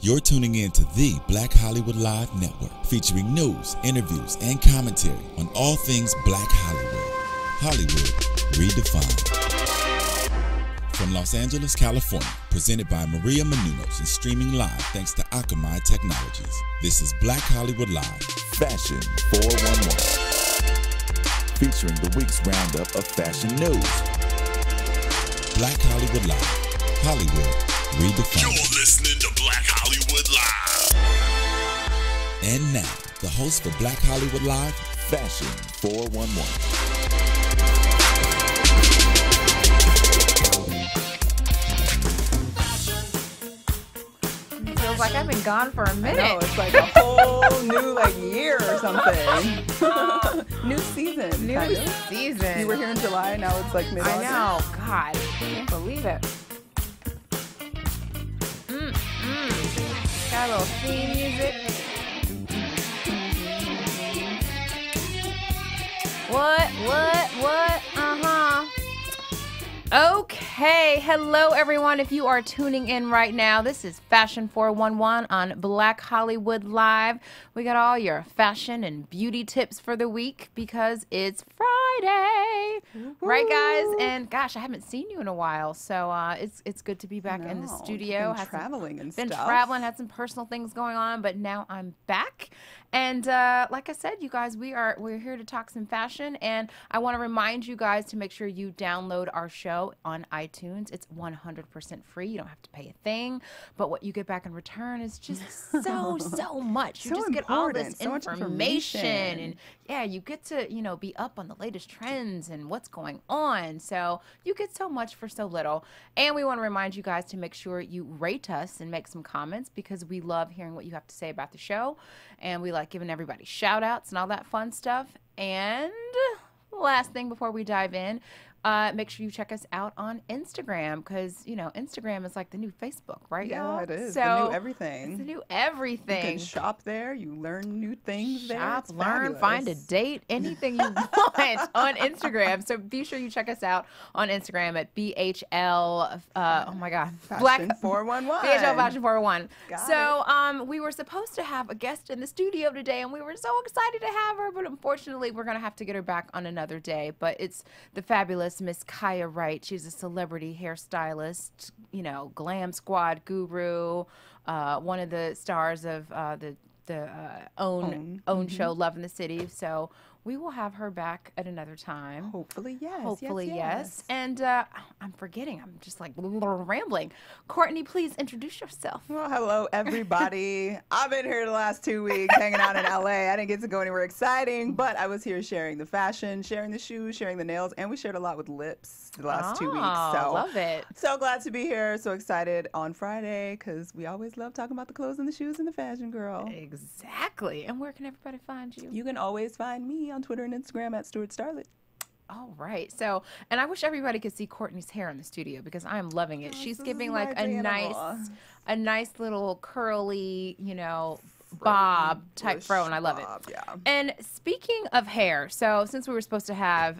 You're tuning in to the Black Hollywood Live Network, featuring news, interviews, and commentary on all things Black Hollywood. Hollywood redefined. From Los Angeles, California, presented by Maria Menounos and streaming live thanks to Akamai Technologies. This is Black Hollywood Live, Fashion 411, featuring the week's roundup of fashion news. Black Hollywood Live, Hollywood redefined. You're listening to Black Hollywood Live. And now, the host for Black Hollywood Live, Fashion 411. Feels like I've been gone for a minute. I know, it's like a whole new year or something. New season. New season. You were here in July, now it's like mid-August. I know. God, I can't believe it. Got a little theme music. What? Okay, hello everyone. If you are tuning in right now, this is Fashion 411 on Black Hollywood Live. We got all your fashion and beauty tips for the week because it's Friday. Right, guys? And gosh, I haven't seen you in a while, so it's good to be back in the studio. Been traveling and been stuff. Traveling, had some personal things going on, but now I'm back. And like I said, you guys, we're here to talk some fashion, and I want to remind you guys to make sure you download our show on iTunes. It's 100% free. You don't have to pay a thing, but what you get back in return is just so much. You So just get all this important. So much information, information. and yeah, you get to be up on the latest trends and what's going on. So you get so much for so little. And we want to remind you guys to make sure you rate us and make some comments because we love hearing what you have to say about the show, and we like giving everybody shout outs and all that fun stuff. And last thing before we dive in, make sure you check us out on Instagram because, Instagram is like the new Facebook, right, y'all? Yeah, it is. So The new everything. It's the new everything. You can shop there. You learn new things there. Shop, It's learn, fabulous. find a date, anything you want on Instagram. So be sure you check us out on Instagram at BHL, oh my God, Fashion 411. BHL Fashion 411. Got So we were supposed to have a guest in the studio today, and we were so excited to have her, but unfortunately we're going to have to get her back on another day. But it's the fabulous Miss Kiyah Wright. She's a celebrity hairstylist, glam squad guru, one of the stars of the own show Love in the City. So we will have her back at another time. Hopefully, yes. Hopefully, yes. And I'm forgetting. I'm just like rambling. Courtney, please introduce yourself. Well, hello, everybody. I've been here the last 2 weeks hanging out in LA. I didn't get to go anywhere exciting, but I was here sharing the fashion, sharing the shoes, sharing the nails, and we shared a lot with lips the last 2 weeks. So love it. So glad to be here. So excited on Friday because we always love talking about the clothes and the shoes and the fashion, girl. Exactly. And where can everybody find you? You can always find me on Twitter and Instagram at Stuart Starlet. All right. So, and I wish everybody could see Courtney's hair in the studio because I am loving it. She's giving like a nice little curly, bob type fro, and I love it. Yeah. And speaking of hair, so since we were supposed to have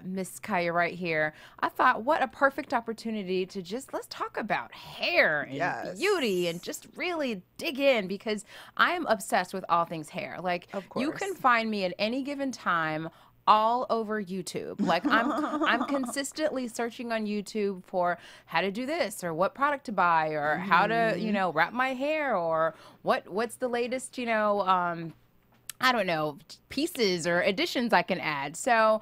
Miss Kiyah Wright here, I thought what a perfect opportunity to let's talk about hair and beauty and just really dig in because I am obsessed with all things hair. Like, you can find me at any given time all over YouTube. Like I'm consistently searching on YouTube for how to do this or what product to buy or how to, wrap my hair or what's the latest, I don't know, pieces or additions I can add. So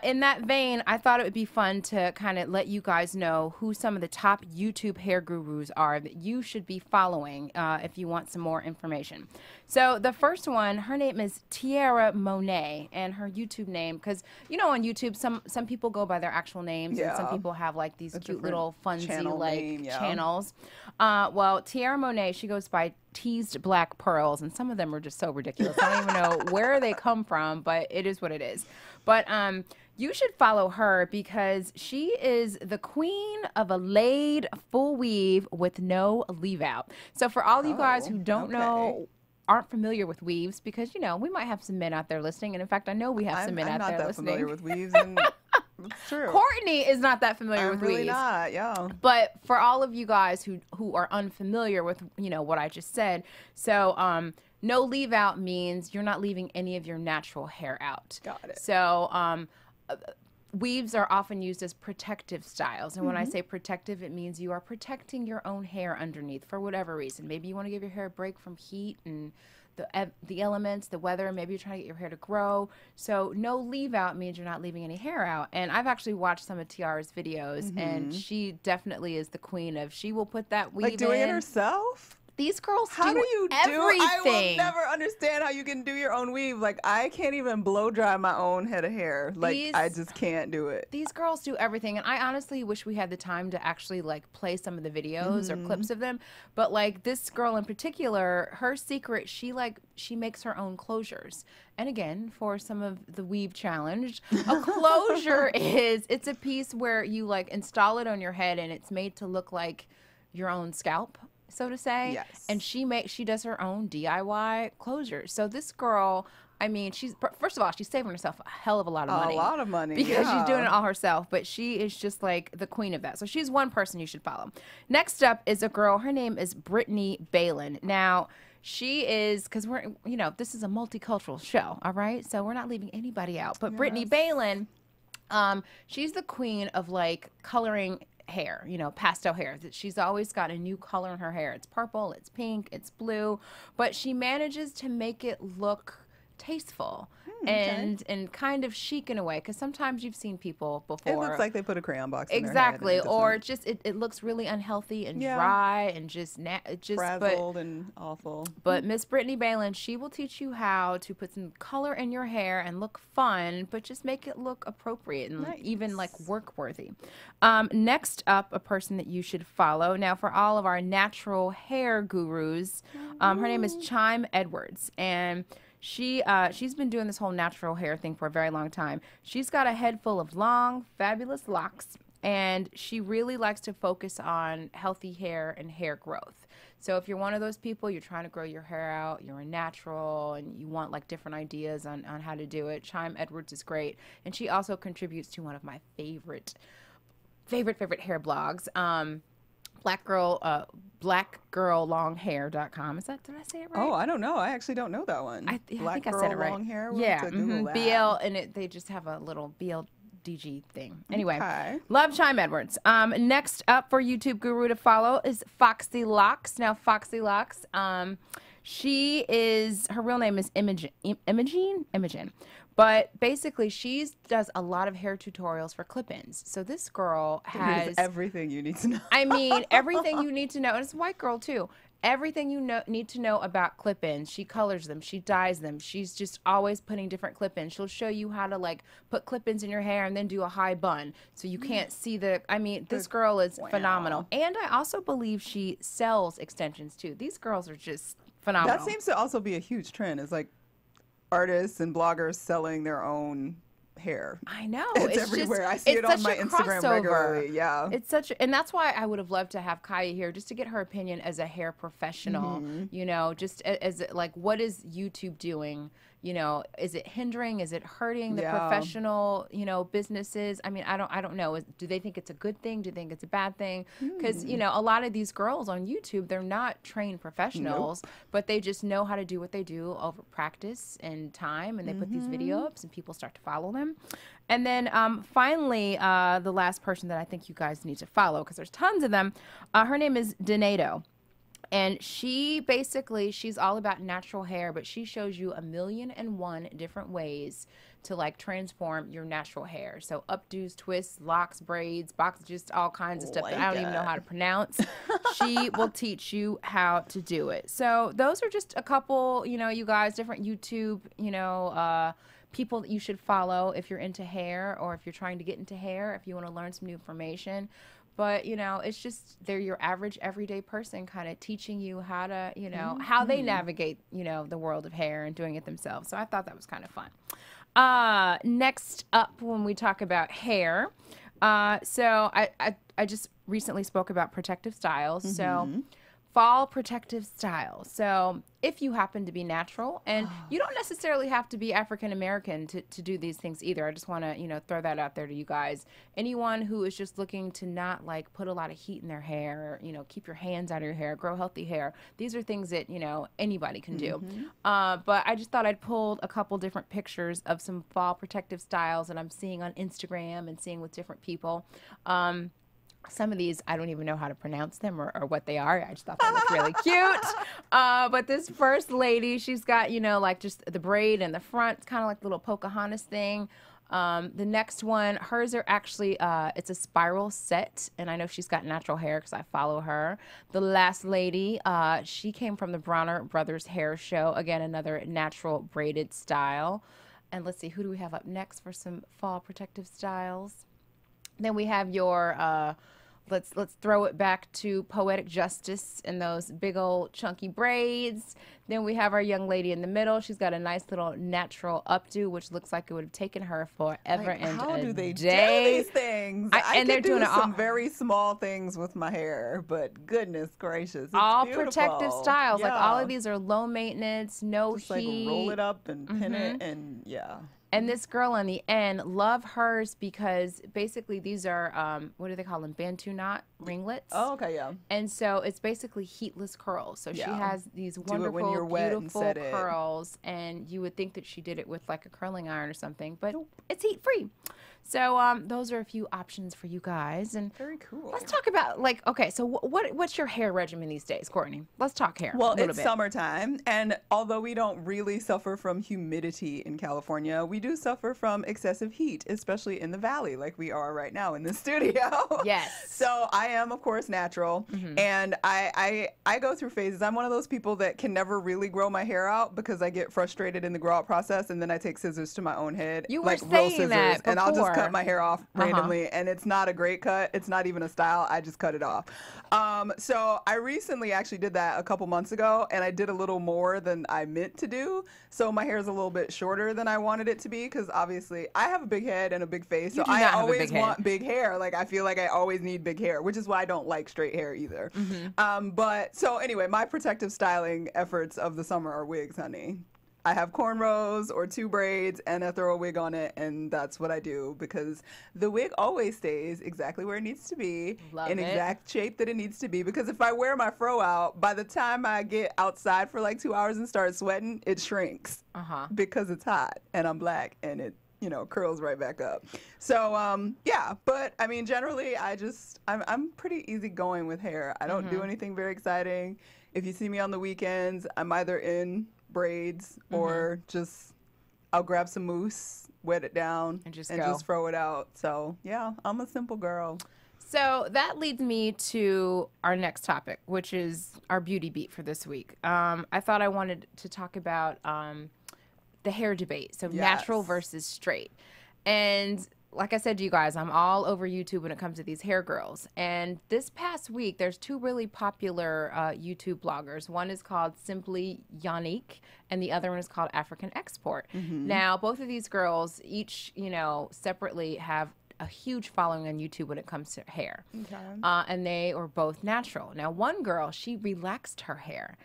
in that vein, I thought it would be fun to kind of let you guys know who some of the top YouTube hair gurus are that you should be following if you want some more information. So the first one, her name is Kiyah Monet, and her YouTube name, because on YouTube some people go by their actual names, and some people have like these cute little funsy channels. Well, Kiyah Monet, she goes by Teased Black Pearls, and some of them are just so ridiculous. I don't even know where they come from, but it is what it is. But you should follow her because she is the queen of a laid full weave with no leave out. So for all you guys who don't know, aren't familiar with weaves, because we might have some men out there listening, and in fact I know we have some men out there listening. I'm not that familiar with weaves, and It's true. Courtney is not that familiar with really weaves. not, yeah. But for all of you guys who are unfamiliar with, what I just said, so no leave out means you're not leaving any of your natural hair out. Got it. So weaves are often used as protective styles. And when I say protective, it means you are protecting your own hair underneath for whatever reason. Maybe you want to give your hair a break from heat and the elements, the weather. Maybe you're trying to get your hair to grow. So no leave out means you're not leaving any hair out. And I've actually watched some of Tiara's videos, and she definitely is the queen of, she will put that weave like doing in. it herself? These girls How do you everything. I will never understand how you can do your own weave. Like, I can't even blow dry my own head of hair. Like, I just can't do it. These girls do everything, and I honestly wish we had the time to actually like play some of the videos or clips of them. But like this girl in particular, her secret, she makes her own closures. And again, for some of the weave challenged, a closure it's a piece where you like install it on your head, and it's made to look like your own scalp, so to say. Yes. And she does her own DIY closures. So this girl, I mean, first of all, she's saving herself a hell of a lot of money. A lot of money, because she's doing it all herself. But she is just like the queen of that. So she's one person you should follow. Next up is a girl. Her name is Brittany Balin. Now, she is, because we're, this is a multicultural show, all right? So we're not leaving anybody out. But Brittany Balin, she's the queen of like coloring hair, pastel hair. She's always got a new color in her hair. It's purple, it's pink, it's blue, but she manages to make it look tasteful and kind of chic in a way, because sometimes you've seen people before. It looks like they put a crayon box in exactly, their head, or just it looks really unhealthy and dry and just frazzled and awful. But Miss Brittany Balin, she will teach you how to put some color in your hair and look fun, but just make it look appropriate and even like work worthy. Next up, a person that you should follow. Now, for all of our natural hair gurus, her name is Chime Edwards, and she's been doing this whole natural hair thing for a very long time. She's got a head full of long, fabulous locks, and she really likes to focus on healthy hair and hair growth. So if you're one of those people, you're trying to grow your hair out, you're a natural, and you want like different ideas on how to do it, Chime Edwards is great. And she also contributes to one of my favorite hair blogs. blackgirllonghair.com. Did I say it right? Oh, I don't know. I actually don't know that one. I think I said it right. Long hair. We'll yeah, have to Google that. BL, and they just have a little BLDG thing. Anyway, Okay. love Chime Edwards. Next up for YouTube guru to follow is Foxy Locks. Now, Foxy Locks, her real name is Imogen. But basically, she does a lot of hair tutorials for clip-ins. So this girl has everything you need to know. I mean, everything you need to know. And it's a white girl, too. Everything you need to know about clip-ins. She colors them. She dyes them. She's just always putting different clip-ins. She'll show you how to, like, put clip-ins in your hair and then do a high bun. So you can't see this girl is phenomenal. And I also believe she sells extensions, too. These girls are just phenomenal. That seems to also be a huge trend. It's like artists and bloggers selling their own hair. I know. It's everywhere. I see it on my Instagram regularly. Yeah. It's and that's why I would have loved to have Kiyah here, just to get her opinion as a hair professional, just as like, what is YouTube doing? Is it hindering? Is it hurting the professional, businesses? I mean, I don't know. Do they think it's a good thing? Do they think it's a bad thing? Because, a lot of these girls on YouTube, they're not trained professionals, but they just know how to do what they do over practice and time. And they put these video ups and people start to follow them. And then finally, the last person that I think you guys need to follow, because there's tons of them, her name is Donato. And she's all about natural hair, but she shows you 1,000,001 different ways to like transform your natural hair. So updos, twists, locks, braids, box, just all kinds of stuff that I don't even know how to pronounce. She will teach you how to do it. So those are just a couple, you guys, different YouTube, people that you should follow if you're into hair, or if you're trying to get into hair, if you want to learn some new information. But, it's just they're your average everyday person kind of teaching you how to, how they navigate, the world of hair and doing it themselves. So I thought that was kind of fun. Next up, when we talk about hair, so I just recently spoke about protective styles. So fall protective styles. So if you happen to be natural, and you don't necessarily have to be African American to do these things either. I just want to, you know, throw that out there to you guys. Anyone who is just looking to not like put a lot of heat in their hair, you know, keep your hands out of your hair, grow healthy hair. These are things that, you know, anybody can do. But I just thought I'd pulled a couple different pictures of some fall protective styles that I'm seeing on Instagram and seeing with different people. Some of these, I don't even know how to pronounce them or what they are. I just thought they looked really cute. But this first lady, she's got, you know, like just the braid in the front. It's kind of like the little Pocahontas thing. The next one, hers are actually, it's a spiral set. And I know she's got natural hair because I follow her. The last lady, she came from the Bronner Brothers hair show. Again, another natural braided style. And let's see, who do we have up next for some fall protective styles? Then we have your, let's throw it back to Poetic Justice and those big old chunky braids. Then we have our young lady in the middle. She's got a nice little natural updo, which looks like it would have taken her forever and a day. How do they do these things? And they're doing some very small things with my hair, but goodness gracious, it's all beautiful. Protective styles. Yeah. Like all of these are low maintenance, no just heat. Like roll it up and pin it, and yeah. And this girl on the end, love hers because basically these are, what do they call them? Bantu knot ringlets. Oh, okay, yeah. And so it's basically heatless curls. So she has these wonderful, beautiful curls. And you would think that she did it with like a curling iron or something, but it's heat free. So those are a few options for you guys. And very cool. Let's talk about like, okay, so what's your hair regimen these days, Courtney? Let's talk hair. Well, it's summertime, and although we don't really suffer from humidity in California, we do suffer from excessive heat, especially in the valley, like we are right now in the studio. Yes. So I am, of course, natural, and I go through phases. I'm one of those people that can never really grow my hair out because I get frustrated in the grow out process, and then I take scissors to my own head, you were like saying real scissors, that before. And I'll just cut my hair off randomly, and it's not a great cut. It's not even a style. I just cut it off. So I recently actually did that a couple months ago, and I did a little more than I meant to do. So my hair is a little bit shorter than I wanted it to be because obviously I have a big head and a big face, so I always want big hair. Like I feel like I always need big hair, which is why I don't like straight hair either. But so anyway, my protective styling efforts of the summer are wigs, honey. I have cornrows or 2 braids and I throw a wig on it, and that's what I do because the wig always stays exactly where it needs to be, exact shape that it needs to be, because if I wear my fro out, by the time I get outside for like 2 hours and start sweating, it shrinks because it's hot and I'm black and it, you know, curls right back up. So yeah, but I mean generally I'm pretty easygoing with hair. I don't do anything very exciting. If you see me on the weekends, I'm either in braids or just I'll grab some mousse, wet it down, and just throw it out. So yeah, I'm a simple girl. So that leads me to our next topic, which is our beauty beat for this week. I thought I wanted to talk about the hair debate, so natural versus straight. And like I said to you guys, I'm all over YouTube when it comes to these hair girls. And this past week, there's 2 really popular YouTube bloggers. One is called Simply Yannick, and the other one is called African Export. Now, both of these girls, each, you know, separately have a huge following on YouTube when it comes to hair. And they are both natural. Now, one girl, she relaxed her hair.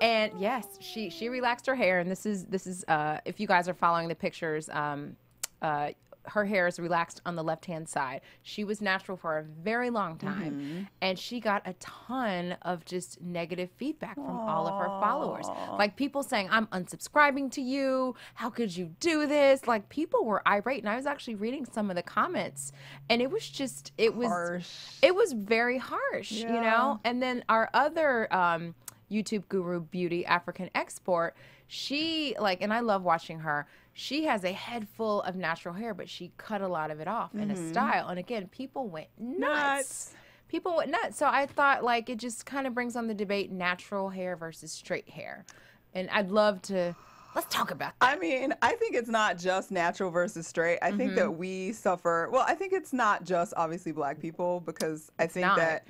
And yes, she relaxed her hair. And this is if you guys are following the pictures, her hair is relaxed on the left-hand side. She was natural for a very long time, and she got a ton of just negative feedback from all of her followers. Like people saying, I'm unsubscribing to you. How could you do this? Like people were irate, and I was actually reading some of the comments, and it was just, it was very harsh, you know? And then our other YouTube guru beauty, African Export, she and I love watching her. She has a head full of natural hair, but she cut a lot of it off in a style. And again, people went nuts. People went nuts. So I thought it just kind of brings on the debate, natural hair versus straight hair. And I'd love to, let's talk about that. I mean, I think it's not just natural versus straight. I think that we suffer, well, I think it's not just obviously black people, because I think that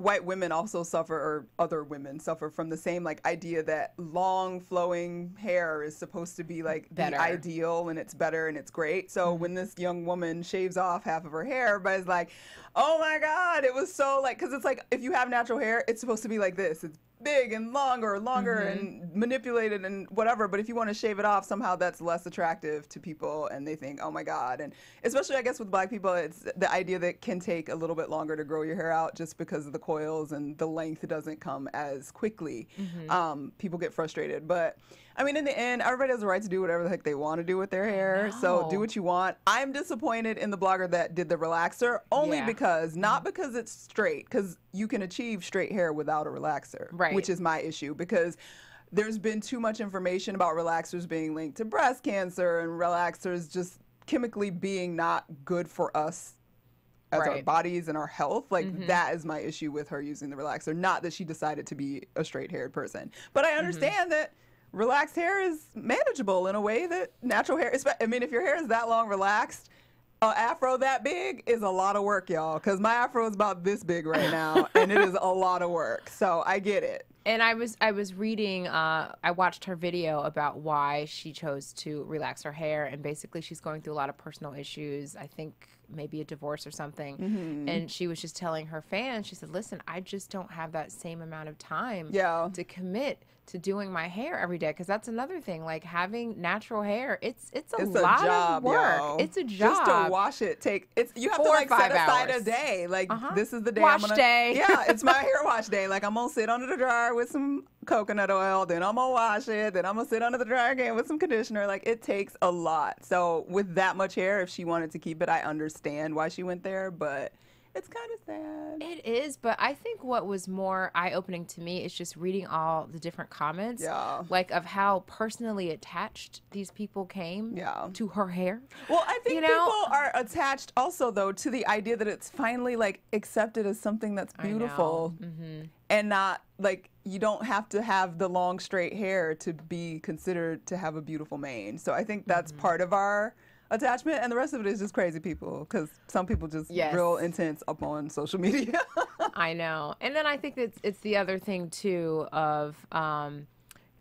white women also suffer, or other women suffer from the same like idea that long flowing hair is supposed to be like Better. the ideal and it's better and it's great. So when this young woman shaves off half of her hair, everybody's like, oh my God, it was so like, because it's like if you have natural hair, it's supposed to be like this. It's big and longer and manipulated and whatever, but if you want to shave it off, somehow that's less attractive to people and they think, oh my God. And especially I guess with black people, it's the idea that it can take a little bit longer to grow your hair out just because of the coils and the length doesn't come as quickly. People get frustrated, but I mean, in the end, everybody has the right to do whatever the heck they want to do with their hair. So do what you want. I'm disappointed in the blogger that did the relaxer only because, not because it's straight, because you can achieve straight hair without a relaxer, which is my issue, because there's been too much information about relaxers being linked to breast cancer and relaxers just chemically being not good for us as our bodies and our health. Like that is my issue with her using the relaxer, not that she decided to be a straight haired person. But I understand that relaxed hair is manageable in a way that natural hair, I mean, if your hair is that long relaxed, an afro that big is a lot of work, y'all, because my afro is about this big right now, and it is a lot of work. So I get it. And I was reading, I watched her video about why she chose to relax her hair, and basically she's going through a lot of personal issues, I think maybe a divorce or something, and she was just telling her fans, she said, listen, I just don't have that same amount of time to commit to doing my hair every day, because that's another thing, like having natural hair, it's a lot job, of work. yo. It's a job. Just to wash it, you have 4 to or like 5 set aside hours. a day. Like this is the day Wash I'm gonna, day. Yeah, it's my hair wash day. Like I'm gonna sit under the dryer with some coconut oil, then I'm gonna wash it, then I'm gonna sit under the dryer again with some conditioner. Like it takes a lot. So with that much hair, if she wanted to keep it, I understand why she went there, but it's kind of sad. It is, but I think what was more eye-opening to me is just reading all the different comments, like of how personally attached these people came to her hair. Well, I think people are attached also, though, to the idea that it's finally like accepted as something that's beautiful, and not like you don't have to have the long straight hair to be considered to have a beautiful mane. So I think that's part of our attachment, and the rest of it is just crazy people, because some people just real intense up on social media. I know. And then I think it's the other thing too of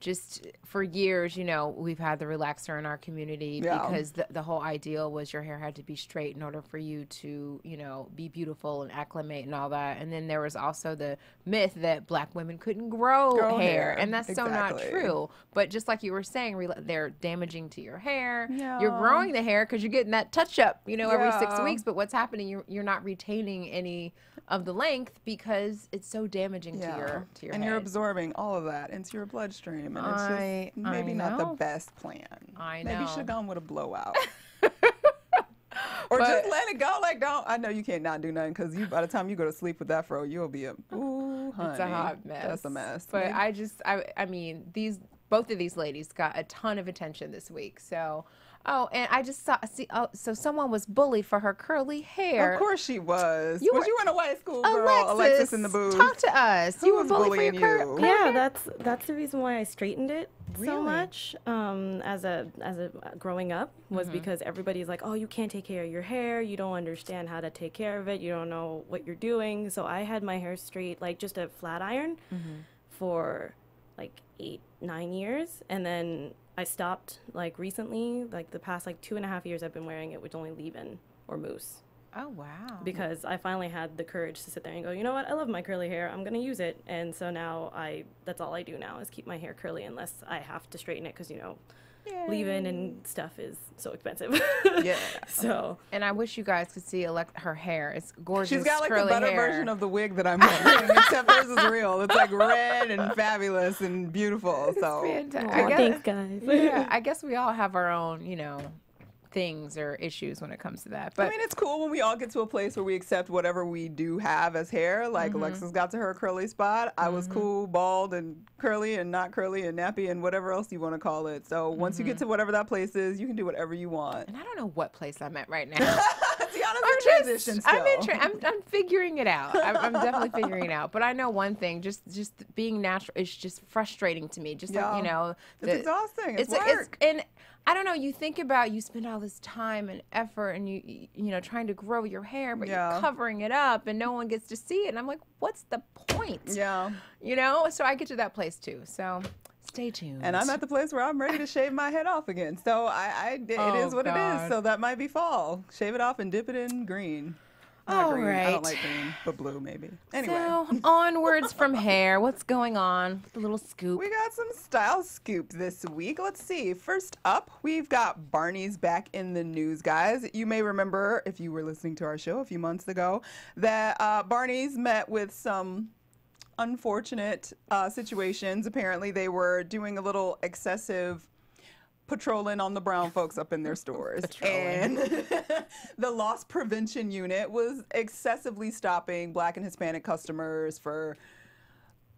just for years, you know, we've had the relaxer in our community because the whole ideal was your hair had to be straight in order for you to, you know, be beautiful and acclimate and all that. And then there was also the myth that black women couldn't grow hair. And that's so not true. But just like you were saying, they're damaging to your hair. You're growing the hair because you're getting that touch up, you know, every 6 weeks. But what's happening, you're not retaining any of the length because it's so damaging to your and head. you're absorbing all of that into your bloodstream, and it's just maybe not the best plan. I know. Maybe you should have gone with a blowout. Or just let it go. Like, I know you can't not do nothing, because by the time you go to sleep with that fro, you'll be honey. It's a hot mess. That's a mess. But I mean, both of these ladies got a ton of attention this week. So, and I just so someone was bullied for her curly hair. Of course she was. You in a white school, girl? Alexis in the booth. Talk to us. Who was bullying you? Yeah, that's the reason why I straightened it so much. As a growing up was because everybody's like, oh, you can't take care of your hair. You don't understand how to take care of it. You don't know what you're doing. So I had my hair straight, like just a flat iron, for like 8-9 years, and then I stopped like recently, like the past like 2.5 years I've been wearing it with only leave-in or mousse. Oh, wow. Because I finally had the courage to sit there and go, you know what, I love my curly hair, I'm going to use it. And so now that's all I do now is keep my hair curly unless I have to straighten it because, you know, leave-in and stuff is so expensive. So. And I wish you guys could see her hair. It's gorgeous. She's got like a curly better hair. version of the wig that I'm wearing, except hers is real. It's like red and fabulous and beautiful. So fantastic. Thanks, guys. Yeah, I guess we all have our own, you know, things or issues when it comes to that. But I mean, it's cool when we all get to a place where we accept whatever we do have as hair. Like Alexis got to her curly spot. I was cool, bald and curly and not curly and nappy and whatever else you want to call it. So once you get to whatever that place is, you can do whatever you want. And I don't know what place I'm at right now. See, kind of in transition still. I'm figuring it out. I'm definitely figuring it out. But I know one thing, just being natural is just frustrating to me. Just like, it's exhausting. It's work. And I don't know, you think about, you spend all this time and effort and you trying to grow your hair, but you're covering it up and no one gets to see it. And I'm like, what's the point? Yeah. So I get to that place too. So stay tuned. And I'm at the place where I'm ready to shave my head off again. So it is what it is. So that might be fall. Shave it off and dip it in green. Not green. Right. I don't like green, but blue maybe. Anyway. So onwards from hair. What's going on? The little scoop. We got some style scoop this week. Let's see. First up, we've got Barney's back in the news, guys. You may remember, if you were listening to our show a few months ago, that Barney's met with some unfortunate situations. Apparently, they were doing a little excessive patrolling on the brown folks up in their stores. And the loss prevention unit was excessively stopping Black and Hispanic customers for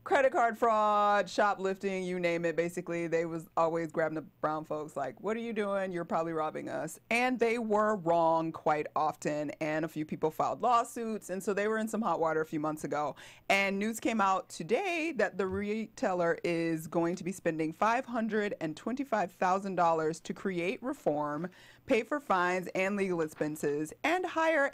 credit card fraud, shoplifting, you name it. Basically, they was always grabbing the brown folks like, what are you doing? You're probably robbing us. And they were wrong quite often. And a few people filed lawsuits. And so they were in some hot water a few months ago. And news came out today that the retailer is going to be spending $525,000 to create reform, pay for fines and legal expenses, and hire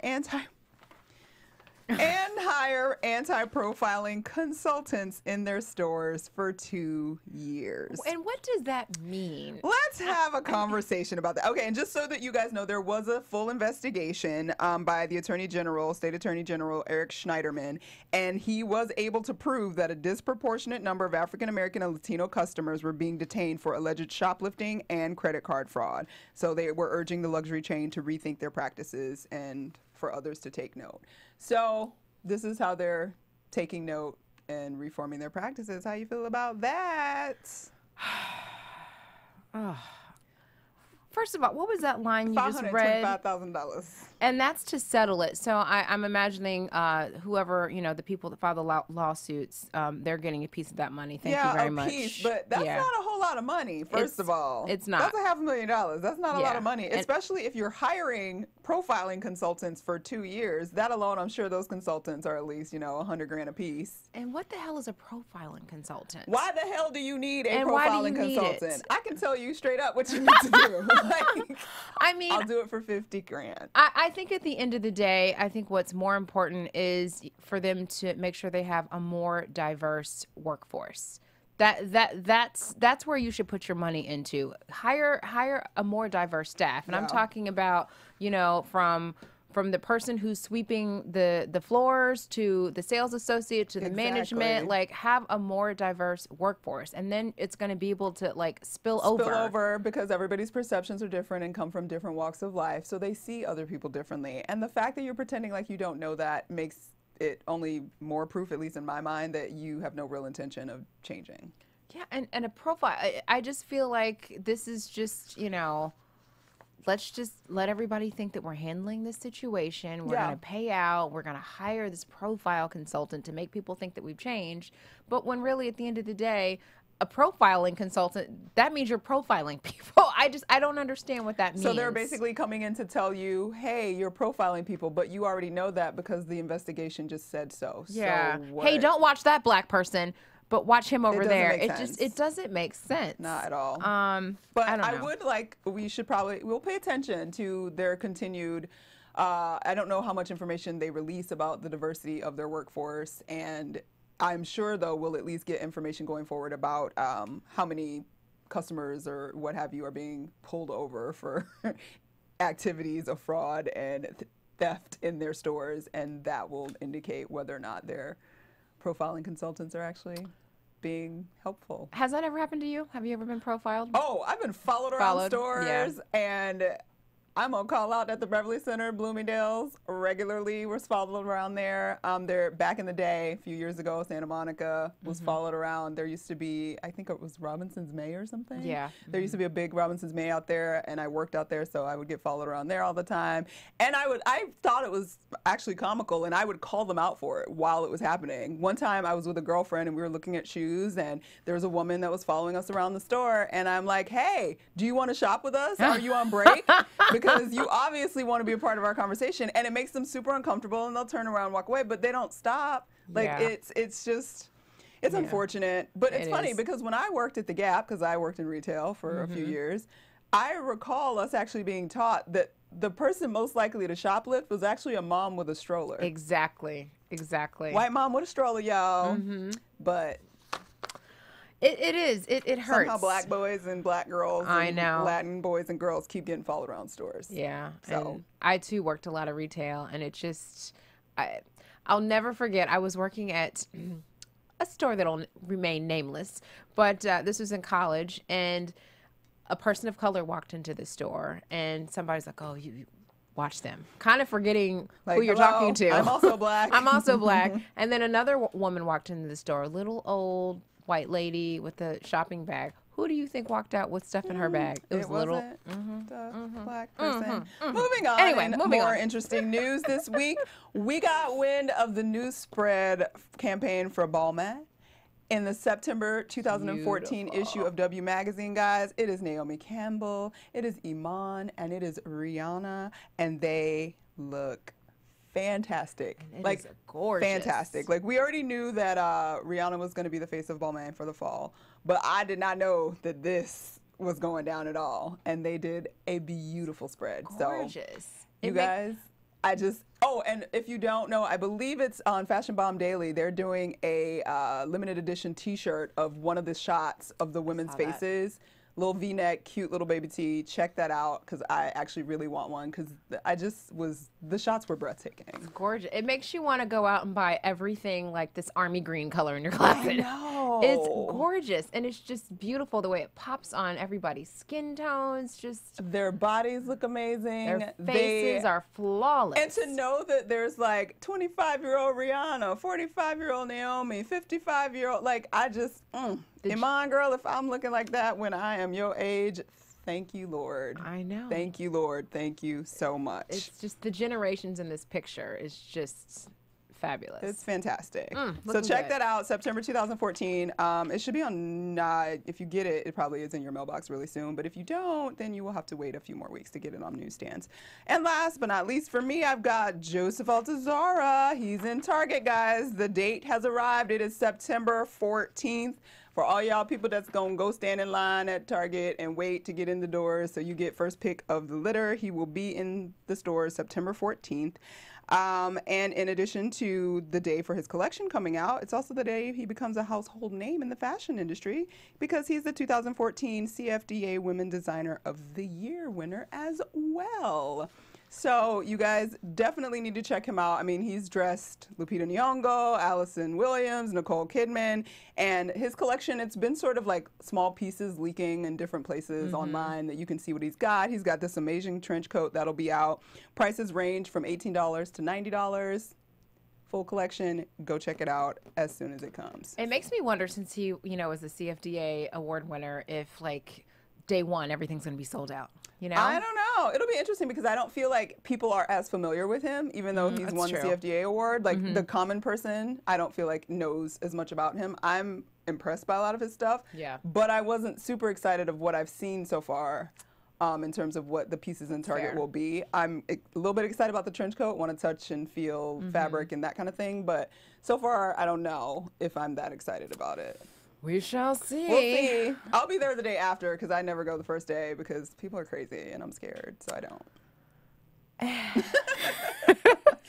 anti-profiling consultants in their stores for 2 years. And what does that mean? Let's have a conversation about that. Okay, and just so that you guys know, there was a full investigation by the State Attorney General Eric Schneiderman, and he was able to prove that a disproportionate number of African American and Latino customers were being detained for alleged shoplifting and credit card fraud. So they were urging the luxury chain to rethink their practices and for others to take note. So this is how they're taking note and reforming their practices. How you feel about that? First of all, what was that line you just read? $525,000. And that's to settle it. So I'm imagining whoever, the people that file the lawsuits, they're getting a piece of that money. Thank you very much. Yeah, a piece, but that's not a whole lot of money, first of all. It's not. That's $500,000. That's not a lot of money, especially if you're hiring profiling consultants for 2 years. That alone, I'm sure those consultants are at least, $100,000 a piece. And what the hell is a profiling consultant? Why the hell do you need a and profiling consultant? I can tell you straight up what you need to do. I'll do it for $50,000. I think at the end of the day, I think what's more important is for them to make sure they have a more diverse workforce. That's where you should put your money into. Hire a more diverse staff, and I'm talking about from the person who's sweeping the floors to the sales associate to the management. Like, have a more diverse workforce, and then it's going to be able to spill over because everybody's perceptions are different and come from different walks of life, so they see other people differently. And the fact that you're pretending like you don't know that makes it only more proof, at least in my mind, that you have no real intention of changing. Yeah, and a profile. I just feel like this is just let's just let everybody think that we're handling this situation. We're going to pay out. We're going to hire this profile consultant to make people think that we've changed. But when really, at the end of the day, a profiling consultant, that means you're profiling people. I don't understand what that means. So they're basically coming in to tell you, hey, you're profiling people, but you already know that because the investigation just said so. Yeah. So hey, don't watch that Black person, but watch him over there. It doesn't make sense. Not at all. But I would we'll pay attention to their continued, I don't know how much information they release about the diversity of their workforce, and I'm sure though we'll at least get information going forward about how many customers or what have you are being pulled over for activities of fraud and theft in their stores, and that will indicate whether or not their profiling consultants are actually being helpful. Has that ever happened to you? Have you ever been profiled? Oh, I've been followed around stores, and I'm on call out at the Beverly Center, Bloomingdale's, regularly. We're followed around there. There, back in the day, a few years ago, Santa Monica was followed around. There used to be, I think it was Robinson's May or something. Yeah. There used to be a big Robinson's May out there, and I worked out there, so I would get followed around there all the time. And I thought it was actually comical, and I would call them out for it while it was happening. One time I was with a girlfriend, and we were looking at shoes, and there was a woman that was following us around the store, and I'm like, hey, do you want to shop with us? Are you on break? Because because you obviously want to be a part of our conversation, and it makes them super uncomfortable, and they'll turn around and walk away, but they don't stop. Like, it's just, it's unfortunate. But it's funny because when I worked at the Gap, because I worked in retail for a few years, I recall us actually being taught that the person most likely to shoplift was actually a mom with a stroller. Exactly. White mom with a stroller, y'all. But it is. It hurts. somehow black boys and black girls and Latin boys and girls keep getting followed around stores. Yeah. So and I too worked a lot of retail, and it just, I'll never forget. I was working at a store that'll remain nameless, but this was in college, and a person of color walked into the store, and somebody's like, "Oh, you watch them," kind of forgetting who you're talking to. I'm also black. I'm also black. And then another woman walked into the store, a little old white lady with a shopping bag. Who do you think walked out with stuff in her bag? It was a little black person. Moving on. Anyway, more interesting news this week. We got wind of the news spread campaign for Balmain. In the September 2014 issue of W Magazine, guys, it is Naomi Campbell, it is Iman, and it is Rihanna, and they look fantastic. Like, gorgeous. Fantastic. Like, we already knew that Rihanna was going to be the face of Balmain for the fall, but I did not know that this was going down at all, and they did a beautiful spread. Gorgeous. So, you guys, and if you don't know, I believe it's on Fashion Bomb Daily. They're doing a limited edition T-shirt of one of the shots of the women's faces. Little V-neck, cute little baby tee. Check that out because I actually really want one because the shots were breathtaking. It's gorgeous. It makes you want to go out and buy everything like this army green color in your closet. I know. It's gorgeous, and it's just beautiful the way it pops on everybody's skin tones. Just their bodies look amazing. Their faces are flawless. And to know that there's like 25-year-old Rihanna, 45-year-old Naomi, 55-year-old, like I just, Iman, girl, if I'm looking like that when I am your age, thank you, Lord. I know. Thank you, Lord. Thank you so much. It's just the generations in this picture is just fabulous. It's fantastic. So check that out, September 2014. It should be on, if you get it, it probably is in your mailbox really soon. But if you don't, then you will have to wait a few more weeks to get it on newsstands. And last but not least for me, I've got Joseph Altazara. He's in Target, guys. The date has arrived. It is September 14th. For all y'all people that's going to go stand in line at Target and wait to get in the doors so you get first pick of the litter, he will be in the stores September 14th. And in addition to the day for his collection coming out, it's also the day he becomes a household name in the fashion industry because he's the 2014 CFDA Women Designer of the Year winner as well. So you guys definitely need to check him out. I mean, he's dressed Lupita Nyong'o, Allison Williams, Nicole Kidman, and his collection, it's been sort of like small pieces leaking in different places online that you can see what he's got. He's got this amazing trench coat that'll be out. Prices range from $18 to $90. Full collection. Go check it out as soon as it comes. It makes me wonder, since he, was a CFDA award winner, if like day one everything's going to be sold out. I don't know. It'll be interesting because I don't feel like people are as familiar with him, even though he's won the CFDA award. Like the common person, I don't feel like knows as much about him. I'm impressed by a lot of his stuff. Yeah. But I wasn't super excited of what I've seen so far in terms of what the pieces in Target will be. I'm a little bit excited about the trench coat, want to touch and feel fabric and that kind of thing. But so far, I don't know if I'm that excited about it. We shall see. We'll see. I'll be there the day after because I never go the first day because people are crazy and I'm scared, so I don't.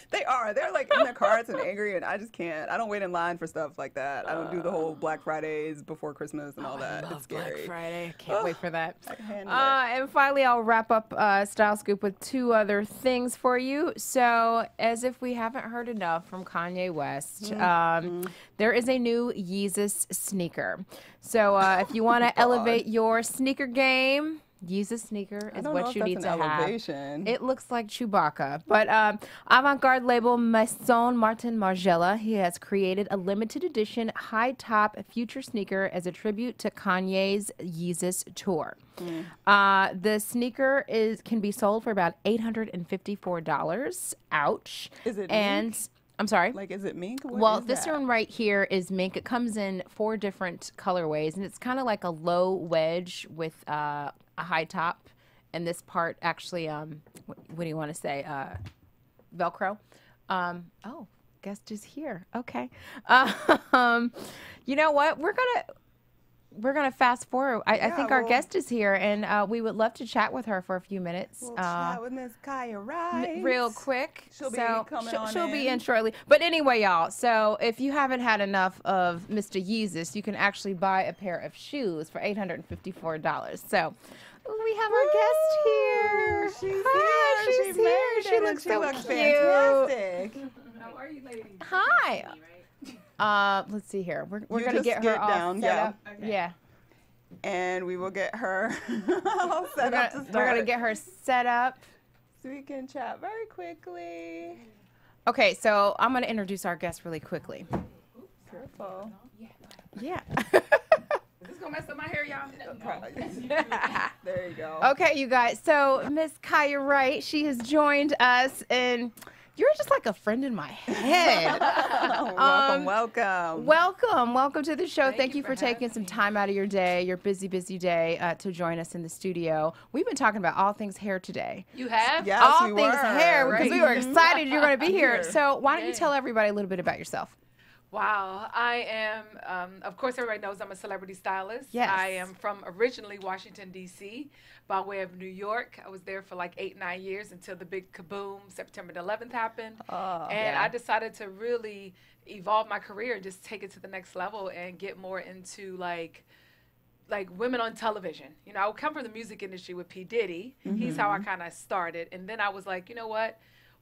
They are. They're like in their cars and angry, and I just can't. I don't wait in line for stuff like that. I don't do the whole Black Fridays before Christmas and all that. I love it's scary. Black Friday. Can't wait for that. And finally, I'll wrap up Style Scoop with two other things for you. So, as if we haven't heard enough from Kanye West, there is a new Yeezus sneaker. So, if you want to elevate your sneaker game, Yeezus sneaker is what you need to have. It looks like Chewbacca. But avant-garde label Maison Martin Margiela, he has created a limited edition high-top future sneaker as a tribute to Kanye's Yeezus tour. The sneaker can be sold for about $854. Ouch. Is it and mink? I'm sorry? Like, is it mink? Well, this one right here is mink. It comes in 4 different colorways, and it's kind of like a low wedge with a high top, and this part actually what do you want to say? Velcro. Oh, guest is here. Okay. You know what? We're gonna fast forward. I think our guest is here, and we would love to chat with her for a few minutes. We'll chat with Miss Kiyah Wright real quick. She'll be coming on She'll in. be in shortly. But anyway, y'all. So if you haven't had enough of Mr. Yeezus, you can actually buy a pair of shoes for $854. So we have our guest here. She's here. She looks so cute. Fantastic. How are you, ladies? Hi. Let's see here. We're gonna get her all down, set up. Okay. Yeah. And we will get her all set up to start. We're gonna get her set up. So we can chat very quickly. Okay, so I'm gonna introduce our guest really quickly. Careful. Yeah. Is this gonna mess up my hair, y'all? There you go. Okay, you guys. So Miss Kiyah Wright, she has joined us, and you're just like a friend in my head. Welcome to the show. Thank you for taking some time out of your day, your busy day, to join us in the studio. We've been talking about all things hair today. You have? Yes, all we things were. hair, because we were excited you're going to be here. Here. So why don't you tell everybody a little bit about yourself? Wow. I am, of course, everybody knows I'm a celebrity stylist. Yes. I am from originally Washington, D.C., by way of New York. I was there for like 8-9 years until the big kaboom, September the 11th happened. And I decided to really evolve my career and just take it to the next level and get more into like women on television. You know, I would come from the music industry with P. Diddy. He's how I kind of started. And then I was like, you know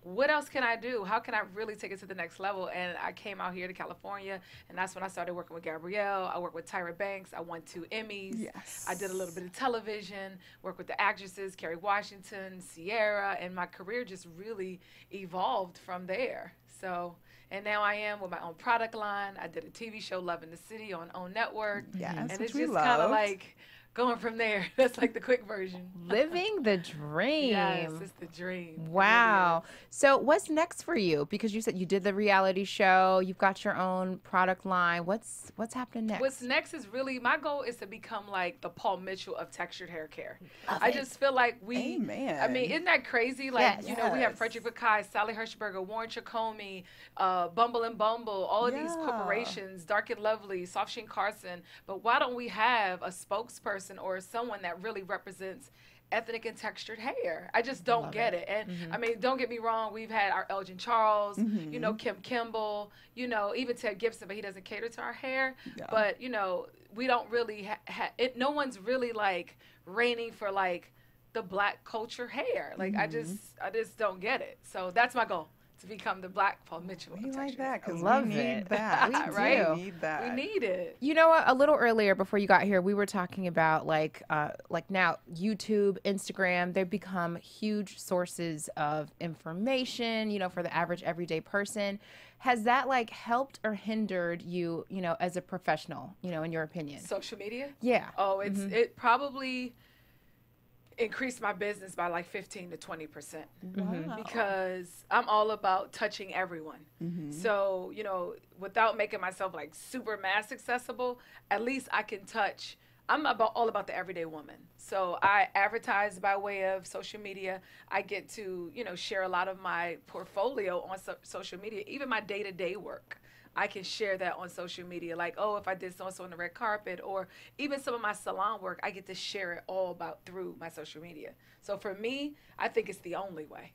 what else can I do? How can I really take it to the next level? And I came out here to California, and that's when I started working with Gabrielle. I worked with Tyra Banks. I won 2 Emmys. Yes. I did a little bit of television, worked with the actresses, Kerry Washington, Sierra, and my career just really evolved from there. So, and now I am with my own product line. I did a TV show, Love in the City, on OWN Network. Yes, and which it's we just kind of loved. like going from there. That's like the quick version. Living the dream. Yes, it's the dream. It really Wow. is. So what's next for you? Because you said you did the reality show, you've got your own product line. What's happening next? What's next is really, my goal is to become like the Paul Mitchell of textured hair care. I just feel like Amen. I mean, isn't that crazy? Like, Yes. you know, we have Yes. Frederick Fekkai, Sally Hershberger, Warren Chacomey, Bumble and Bumble, all of these Yeah. corporations, Dark and Lovely, Soft Sheen Carson. But why don't we have a spokesperson or someone that really represents ethnic and textured hair? I just don't get it. And I mean, don't get me wrong, we've had our Elgin Charles, you know, Kim Kimball, you know, even Ted Gibson, but he doesn't cater to our hair. Yeah. But, you know, we don't really no one's really like reigning for like the black culture hair. Like I just don't get it. So that's my goal, to become the black Paul Mitchell. We of like textured that hair. because Love we need it. that. We Right? do. We need that. We need it. You know what? A little earlier before you got here, we were talking about like now YouTube, Instagram, they've become huge sources of information, you know, for the average everyday person. Has that like helped or hindered you, you know, as a professional, you know, in your opinion? Social media? Yeah. Oh, it probably increased my business by like 15 to 20%. Wow. Because I'm all about touching everyone. So, you know, without making myself like super mass accessible, at least I can touch. I'm all about the everyday woman. So I advertise by way of social media. I get to, you know, share a lot of my portfolio on social media, even my day-to-day work. I can share that on social media, like, oh, if I did so-and-so on the red carpet, or even some of my salon work, I get to share it all about through my social media. So for me, I think it's the only way.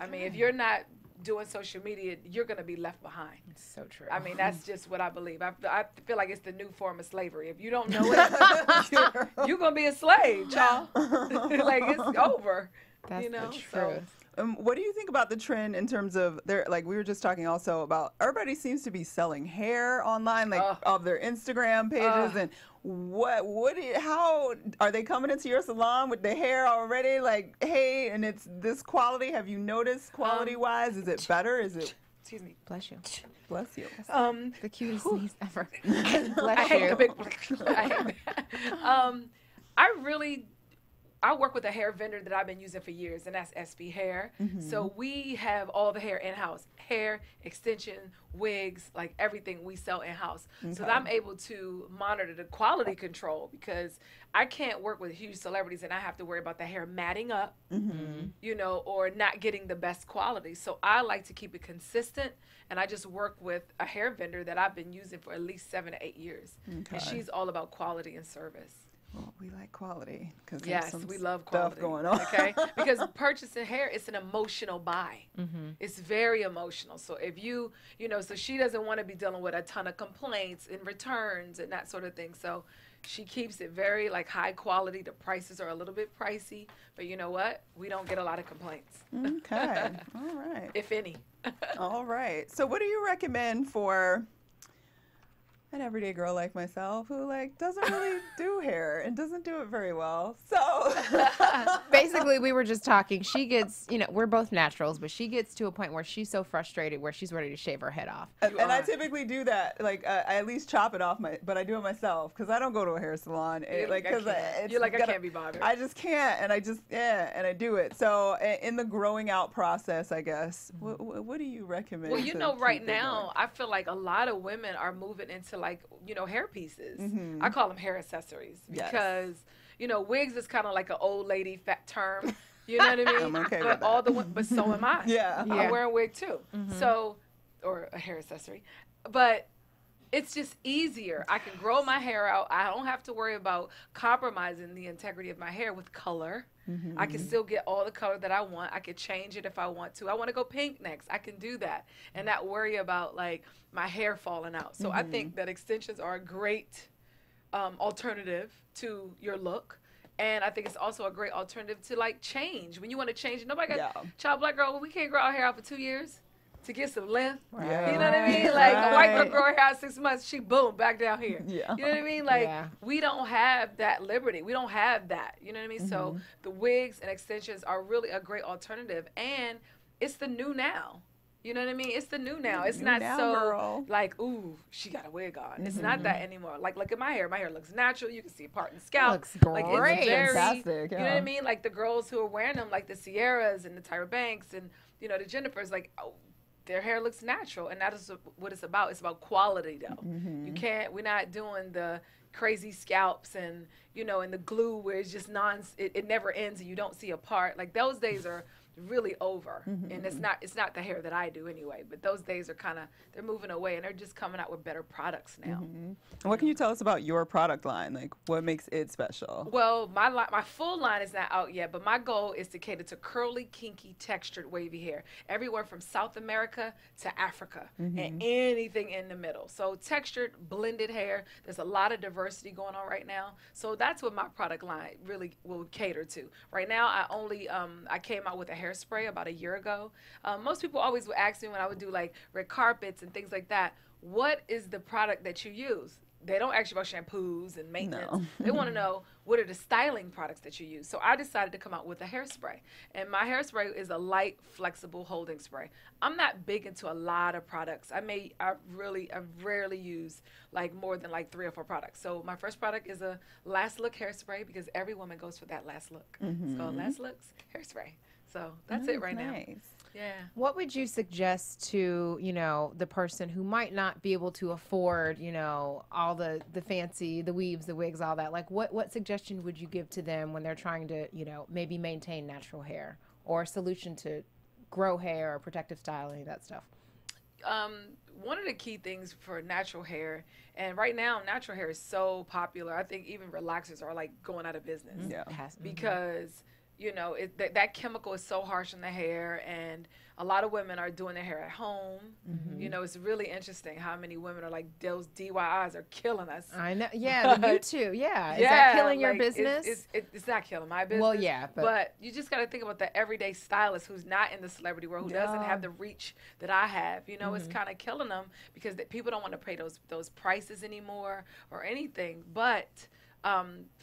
I mean, if you're not doing social media, you're going to be left behind. So true. I mean, that's just what I believe. I feel like it's the new form of slavery. If you don't know it, you're going to be a slave, y'all. Like, it's over. That's you know? the So, truth. What do you think about the trend in terms of like we were just talking also about everybody seems to be selling hair online, like of their Instagram pages, and how are they coming into your salon with the hair already? Like, hey, and it's this quality. Have you noticed quality wise? Is it better? Is it? excuse me. Bless you. Bless you. The cutest sneeze ever. I Bless hate you. the big. I hate that. I really I work with a hair vendor that I've been using for years, and that's SB Hair. So we have all the hair in-house. Hair, extension, wigs, like everything we sell in-house. So that I'm able to monitor the quality control, because I can't work with huge celebrities and I have to worry about the hair matting up, you know, or not getting the best quality. So I like to keep it consistent, and I just work with a hair vendor that I've been using for at least 7 to 8 years. And she's all about quality and service. Well, we like quality because yes, we love quality. Stuff going on. Okay, because purchasing hair, it's an emotional buy. It's very emotional. So if you know, so she doesn't want to be dealing with a ton of complaints and returns and that sort of thing. So she keeps it very like high quality. The prices are a little bit pricey, but you know what? We don't get a lot of complaints. Okay, all right. If any. All right. So what do you recommend for an everyday girl like myself who like doesn't really do hair and doesn't do it very well? So basically, we were just talking. She gets, you know, we're both naturals, but she gets to a point where she's so frustrated where she's ready to shave her head off. and I typically do that. Like I at least chop it off but I do it myself because I don't go to a hair salon. You're like, I can't be bothered. I just can't, and I just and I do it. So in the growing out process, I guess, what do you recommend? Well, you know, right now, I feel like a lot of women are moving into like, you know, hair pieces. I call them hair accessories because, you know, wigs is kind of like an old lady fat term. You know what I mean? I'm okay but with that. but so am I. I'm wearing a wig too. So, or a hair accessory. But it's just easier. I can grow my hair out. I don't have to worry about compromising the integrity of my hair with color. I can still get all the color that I want. I could change it if I want to. I want to go pink next. I can do that and not worry about like my hair falling out. So I think that extensions are a great alternative to your look. And I think it's also a great alternative to like change. When you want to change, nobody got child black girl, well, we can't grow our hair out for 2 years to get some length. You know what I mean? Like a white girl grow her hair out 6 months, she boom, back down here. You know what I mean? Like we don't have that liberty. We don't have that. You know what I mean? So the wigs and extensions are really a great alternative, and it's the new now. You know what I mean? It's the new now. It's not so like, ooh, she got a wig on. It's not that anymore. Like, look at my hair. My hair looks natural. You can see a part in the scalp. Looks great. Like, it's very, fantastic. you know what I mean? Like the girls who are wearing them, like the Sierras and the Tyra Banks and, you know, the Jennifers, like, oh, their hair looks natural. And that is what it's about. It's about quality, though. You can't, we're not doing the crazy scalps and, you know, and the glue where it's just it never ends and you don't see a part. Like, those days are really over, and it's not the hair that I do anyway, but those days are they're moving away, and they're just coming out with better products now. What can you tell us about your product line? Like, what makes it special? Well, my full line is not out yet, but my goal is to cater to curly, kinky, textured, wavy hair, everywhere from South America to Africa, and anything in the middle. So textured, blended hair. There's a lot of diversity going on right now, so that's what my product line really will cater to. Right now, I came out with a hairspray about a year ago. Most people always would ask me when I would do like red carpets and things like that, what is the product that you use? They don't ask you about shampoos and maintenance. No. They want to know what are the styling products that you use. So I decided to come out with a hairspray. And my hairspray is a light, flexible holding spray. I'm not big into a lot of products. I rarely use like more than like 3 or 4 products. So my first product is a last look hairspray because every woman goes for that last look. It's called Last Looks Hairspray. So that's it right now. Yeah. What would you suggest to, you know, the person who might not be able to afford, you know, all the fancy, the weaves, the wigs, all that? Like, what suggestion would you give to them when they're trying to, you know, maybe maintain natural hair, or a solution to grow hair or protective styling, that stuff? One of the key things for natural hair, and right now natural hair is so popular, I think even relaxers are like going out of business. Because you know, that chemical is so harsh on the hair, and a lot of women are doing their hair at home. You know, it's really interesting how many women are like, those DIYs are killing us. I know. Yeah, you too. Yeah. Is that killing your business? It's not killing my business. Well, yeah. But you just got to think about the everyday stylist who's not in the celebrity world, who doesn't have the reach that I have. You know, it's kind of killing them because people don't want to pay those prices anymore or anything. But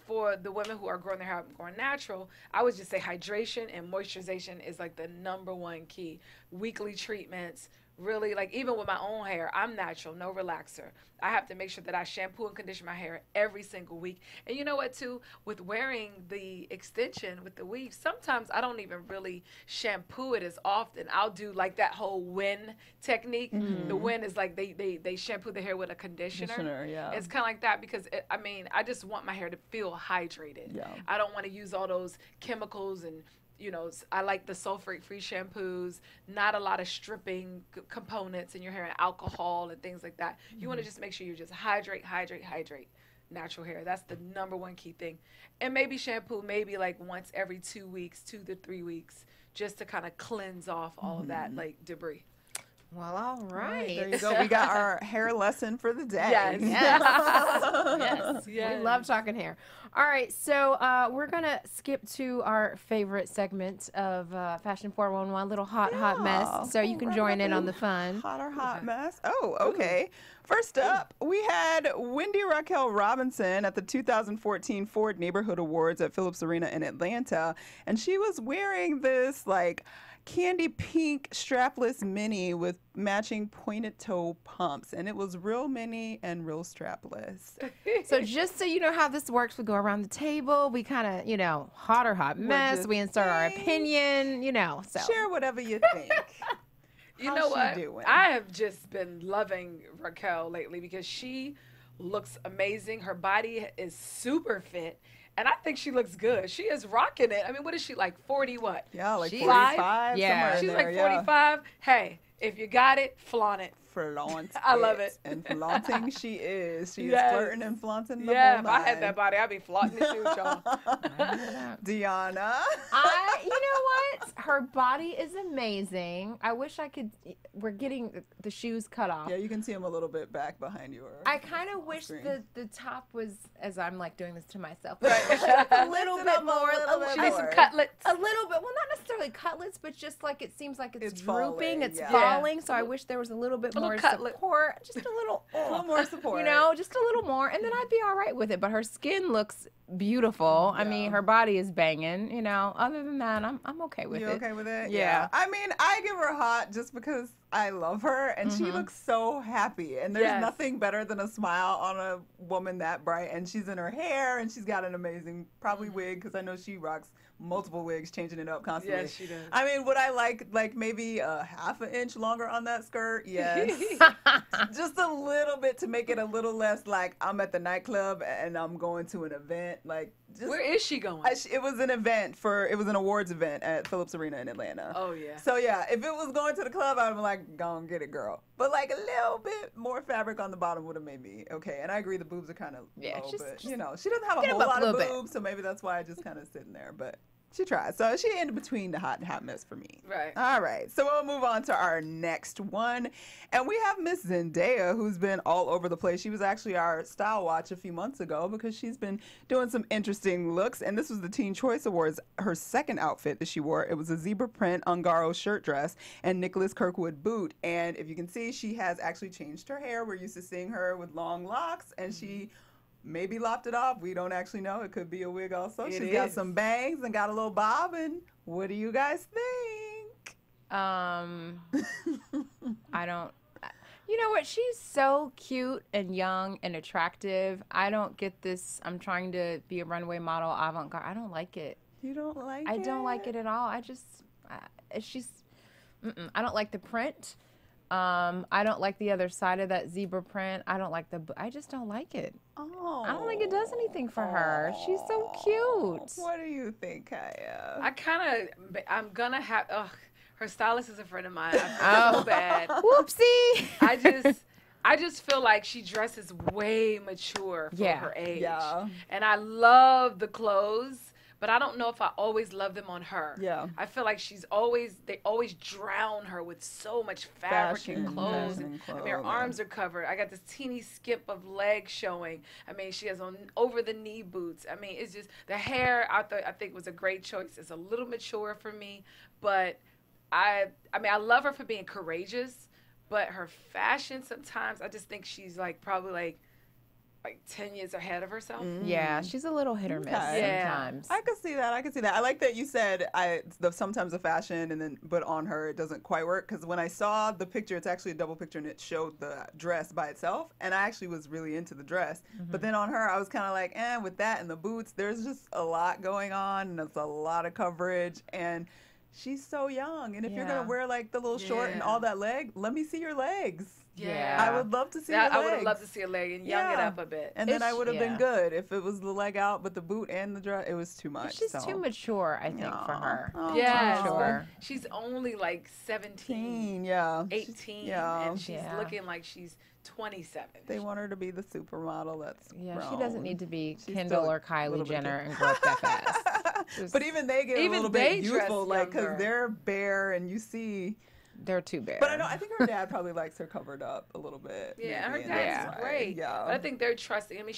for the women who are growing their hair out and going natural, I would just say hydration and moisturization is like the #1 key. Weekly treatments, really, like, even with my own hair, I'm natural, no relaxer. I have to make sure that I shampoo and condition my hair every single week. And you know what, too? With wearing the extension with the weave, sometimes I don't even really shampoo it as often. I'll do like that whole wind technique. The wind is like they shampoo the hair with a conditioner. Yeah. It's kind of like that because, I just want my hair to feel hydrated. Yeah. I don't want to use all those chemicals and, I like the sulfate-free shampoos, not a lot of stripping components in your hair and alcohol and things like that. You want to just make sure you just hydrate natural hair. That's the number one key thing. And maybe shampoo maybe like once every 2 weeks, 2 to 3 weeks, just to kind of cleanse off all of that like debris. Well, all right. There you go. We got our hair lesson for the day. Yes. Yes. Yes. We love talking hair. All right, so we're going to skip to our favorite segment of Fashion 411, little hot mess. So you can join in on the fun. Hot mess. Oh, okay. First up, we had Wendy Raquel Robinson at the 2014 Ford Neighborhood Awards at Phillips Arena in Atlanta. And she was wearing this, like, candy pink strapless mini with matching pointed toe pumps, and it was real mini and real strapless. So just so you know how this works, we go around the table, we kind of, hot mess, we insert our opinion, so. Share whatever you think. You know what? I have just been loving Raquel lately because she looks amazing. Her body is super fit. And I think she looks good. She is rocking it. I mean, what is she, like 40 what? Yeah, like She's 45. Yeah. She's Somewhere in like there, 45. Hey, if you got it, flaunt it. Flaunt I love it. And flaunting she is. She Yes. is flirting and flaunting the Yeah, whole if I had nine. that body, I'd be flaunting it too, y'all. Deanna. You know what? Her body is amazing. I wish I could. We're getting the shoes cut off. Yeah, you can see him a little bit back behind you. I kind of wish the top was, as I'm like doing this to myself, Right. a little bit more. She needs some cutlets. A little bit. Well, not necessarily cutlets, but just like it seems like it's drooping, falling, it's yeah. falling. So I wish there was a little bit Little more cutlet. support, just a little more support. just a little more, and then I'd be all right with it. But her skin looks beautiful. I mean, her body is banging. Other than that, I'm okay with it. You okay with it? Yeah. I mean, I give her hot just because I love her, and she looks so happy. And there's nothing better than a smile on a woman that bright. And she's in her hair, and she's got an amazing, probably wig, because I know she rocks multiple wigs, changing it up constantly. Yes, she does. I mean, would I like maybe a half an inch longer on that skirt? Yes. Just a little bit to make it a little less like I'm at the nightclub and I'm going to an event. Like, just, Where is she going? it was an event it was an awards event at Phillips Arena in Atlanta. Oh, yeah. So yeah, if it was going to the club, I would be like, go and get it, girl. But like a little bit more fabric on the bottom would have made me okay. And I agree, the boobs are kind of low, but she doesn't have a whole lot of boobs, so maybe that's why I just kind of sitting there. But she tried. So she in between the hot and hot mess for me. Right. All right. So we'll move on to our next one. And we have Miss Zendaya, who's been all over the place. She was actually our style watch a few months ago because she's been doing some interesting looks. And this was the Teen Choice Awards, her second outfit that she wore. It was a zebra print Ungaro shirt dress and Nicholas Kirkwood boot. And if you can see, she has actually changed her hair. We're used to seeing her with long locks, and she maybe lopped it off. We don't actually know. It could be a wig also. She's got some bangs and got a little bob. And what do you guys think? I don't. You know what? She's so cute and young and attractive. I don't get this. I'm trying to be a runway model, avant-garde. I don't like it. You don't like it? I don't like it at all. I don't like the print. I don't like the other side of that zebra print. I don't like I just don't like it. Oh. I don't think it does anything for her. She's so cute. What do you think, Kiyah? I'm gonna have, her stylist is a friend of mine. I feel so bad. Whoopsie. I just feel like she dresses way mature for her age. Yeah. And I love the clothes, but I don't know if I always love them on her. Yeah. I feel like they always drown her with so much fabric and clothes. I mean, her arms are covered. I got this teeny skip of leg showing. I mean, she has on over the knee boots. I mean, it's just the hair I think was a great choice. It's a little mature for me, but I love her for being courageous, but her fashion sometimes I just think she's like probably like like 10 years ahead of herself. Yeah, she's a little hit or miss sometimes. I could see that. I like that you said sometimes the fashion but on her it doesn't quite work, because when I saw the picture, it's actually a double picture and it showed the dress by itself, and I actually was really into the dress. But then on her, I was kind of like, with that and the boots, there's just a lot going on and it's a lot of coverage, and she's so young. And if you're gonna wear like the little short and all that leg, let me see your legs. Yeah. I would love to see your legs. I would have loved to see a leg and young it up a bit. And then I would have been good. If it was the leg out, but the boot and the dress, it was too much. She's too mature, I think, for her. Yeah, she's only like 17, 18, and she's looking like she's 27. They want her to be the supermodel that's grown. She doesn't need to be Kendall or Kylie Jenner and grow up that fast. But even they get a little bit youthful, like, because they're bare and you see... They're too bare. But I think her dad probably likes her covered up a little bit. Yeah, her dad's great. Yeah. But I think they're trusting. I mean,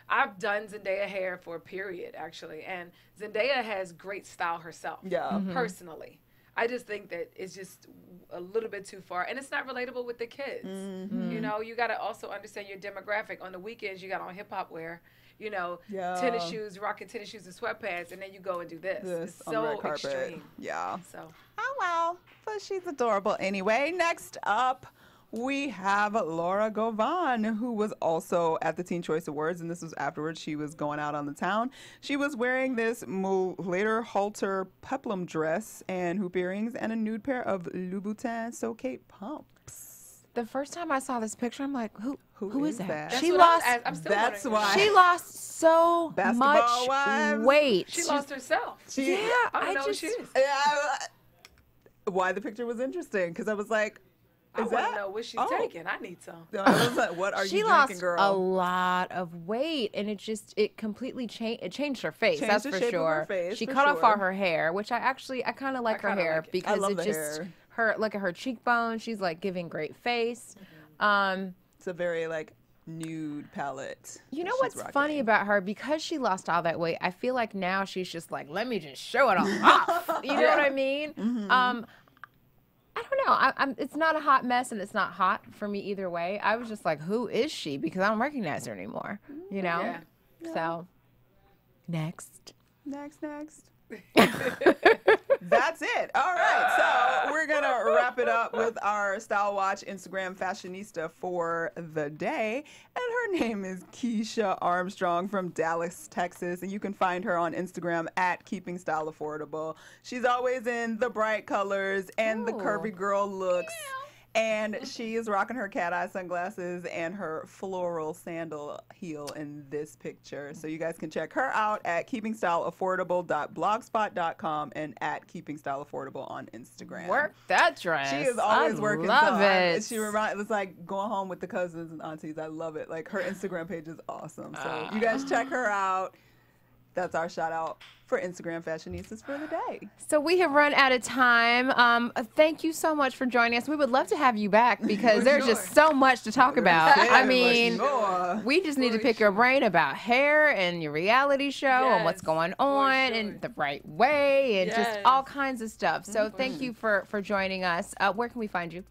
I've done Zendaya hair for a period, actually. And Zendaya has great style herself. Yeah. Personally. I just think that it's just a little bit too far. And it's not relatable with the kids. You know, you got to also understand your demographic. On the weekends, you got on hip-hop wear. You know, tennis shoes, rocking tennis shoes and sweatpants, and then you go and do this. It's so extreme. Yeah. So. Oh, well. But she's adorable anyway. Next up, we have Laura Govan, who was also at the Teen Choice Awards, and this was afterwards. She was going out on the town. She was wearing this later halter peplum dress and hoop earrings and a nude pair of Louboutin So-Kate pumps. The first time I saw this picture, I'm like, who is that? She lost. She lost so much weight. She lost herself. I don't know who she is. Why the picture was interesting, because I was like, I want to know what she's taking. I need some. I was like, what are you drinking, girl? She lost a lot of weight, and it completely changed. It changed her face. That's for sure. She cut off all her hair, which I kind of like her hair because it just look at her cheekbones. She's like giving great face. It's a very like nude palette. You know what's funny about her? Because she lost all that weight, I feel like now she's just like, let me just show it all off. You know what I mean? I don't know. It's not a hot mess, and it's not hot for me either way. I was just like, who is she? Because I don't recognize her anymore. You know? Yeah. So, next. That's it. All right. So we're going to wrap it up with our Style Watch Instagram fashionista for the day. And her name is Keisha Armstrong from Dallas, Texas. And you can find her on Instagram at Keeping Style Affordable. She's always in the bright colors and the curvy girl looks. And she is rocking her cat eye sunglasses and her floral sandal heel in this picture. So you guys can check her out at keepingstyleaffordable.blogspot.com and at keepingstyleaffordable on Instagram. Work that dress. She is always working. Love it. It's like going home with the cousins and aunties. I love it. Like her Instagram page is awesome. So you guys check her out. That's our shout out for Instagram fashionistas for the day. So we have run out of time. Thank you so much for joining us. We would love to have you back because there's just so much to talk about. I mean, we just need to pick your brain about hair and your reality show and what's going on and the right way and just all kinds of stuff. So thank you for joining us. Where can we find you?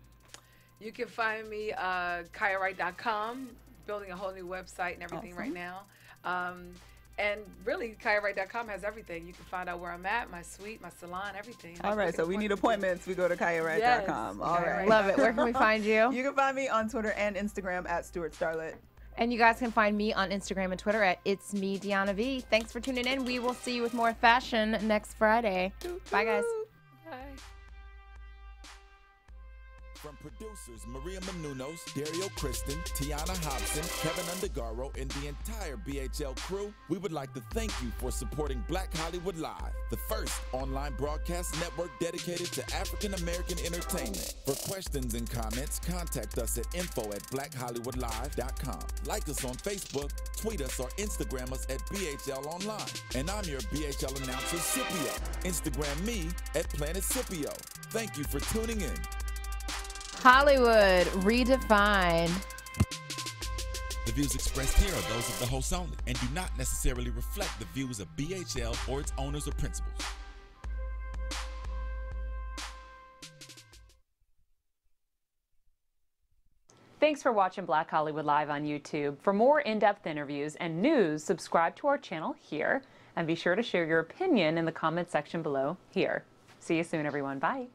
You can find me KiyahWright.com, building a whole new website and everything right now. And really, KiyahWright.com has everything. You can find out where I'm at, my suite, my salon, everything. All right, so we need appointments. We go to KiyahWright.com. All right. Love it. Where can we find you? You can find me on Twitter and Instagram at Stuart Starlet. And you guys can find me on Instagram and Twitter at It's Me, Deanna V. Thanks for tuning in. We will see you with more fashion next Friday. Bye, guys. Bye. From producers Maria Menounos, Dario Kristen, Tiana Hobson, Kevin Undergaro, and the entire BHL crew, we would like to thank you for supporting Black Hollywood Live, the first online broadcast network dedicated to African American entertainment. For questions and comments, contact us at info@blackhollywoodlive.com. Like us on Facebook, tweet us, or Instagram us at BHL Online. And I'm your BHL announcer, Scipio. Instagram me at Planet Scipio. Thank you for tuning in. Hollywood redefined. The views expressed here are those of the hosts only and do not necessarily reflect the views of BHL or its owners or principals. Thanks for watching Black Hollywood Live on YouTube. For more in-depth interviews and news, subscribe to our channel here, and be sure to share your opinion in the comment section below here. See you soon, everyone. Bye.